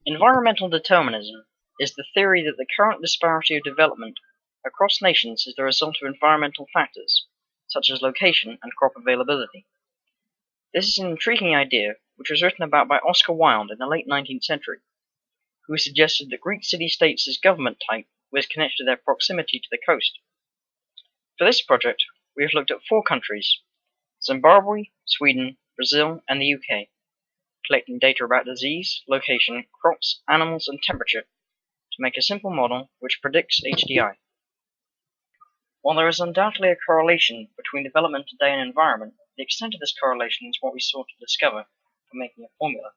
Environmental determinism is the theory that the current disparity of development across nations is the result of environmental factors, such as location and crop availability. This is an intriguing idea which was written about by Oscar Wilde in the late 19th century, who suggested that Greek city-states' government type was connected to their proximity to the coast. For this project, we have looked at 4 countries: Zimbabwe, Sweden, Brazil, and the UK, collecting data about disease, location, crops, animals, and temperature to make a simple model which predicts HDI. While there is undoubtedly a correlation between development today and environment, the extent of this correlation is what we sought to discover for making a formula.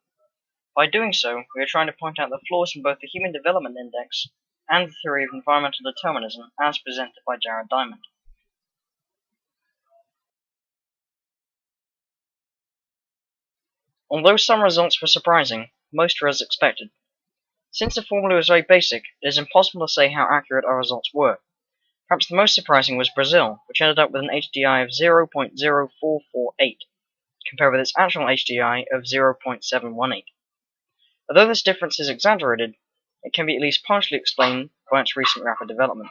By doing so, we are trying to point out the flaws in both the Human Development Index and the theory of environmental determinism as presented by Jared Diamond. Although some results were surprising, most were as expected. Since the formula was very basic, it is impossible to say how accurate our results were. Perhaps the most surprising was Brazil, which ended up with an HDI of 0.0448, compared with its actual HDI of 0.718. Although this difference is exaggerated, it can be at least partially explained by its recent rapid development.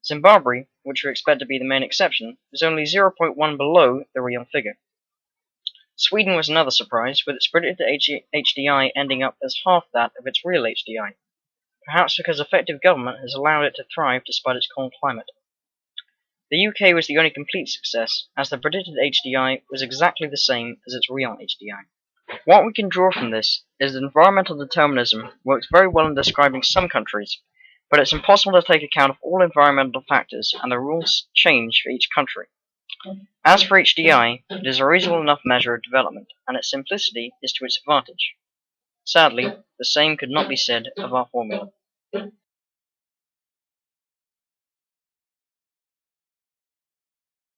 Zimbabwe, which we expect to be the main exception, is only 0.1 below the real figure. Sweden was another surprise, with its predicted HDI ending up as half that of its real HDI, perhaps because effective government has allowed it to thrive despite its cold climate. The UK was the only complete success, as the predicted HDI was exactly the same as its real HDI. What we can draw from this is that environmental determinism works very well in describing some countries, but it's impossible to take account of all environmental factors, and the rules change for each country. As for HDI, it is a reasonable enough measure of development, and its simplicity is to its advantage. Sadly, the same could not be said of our formula.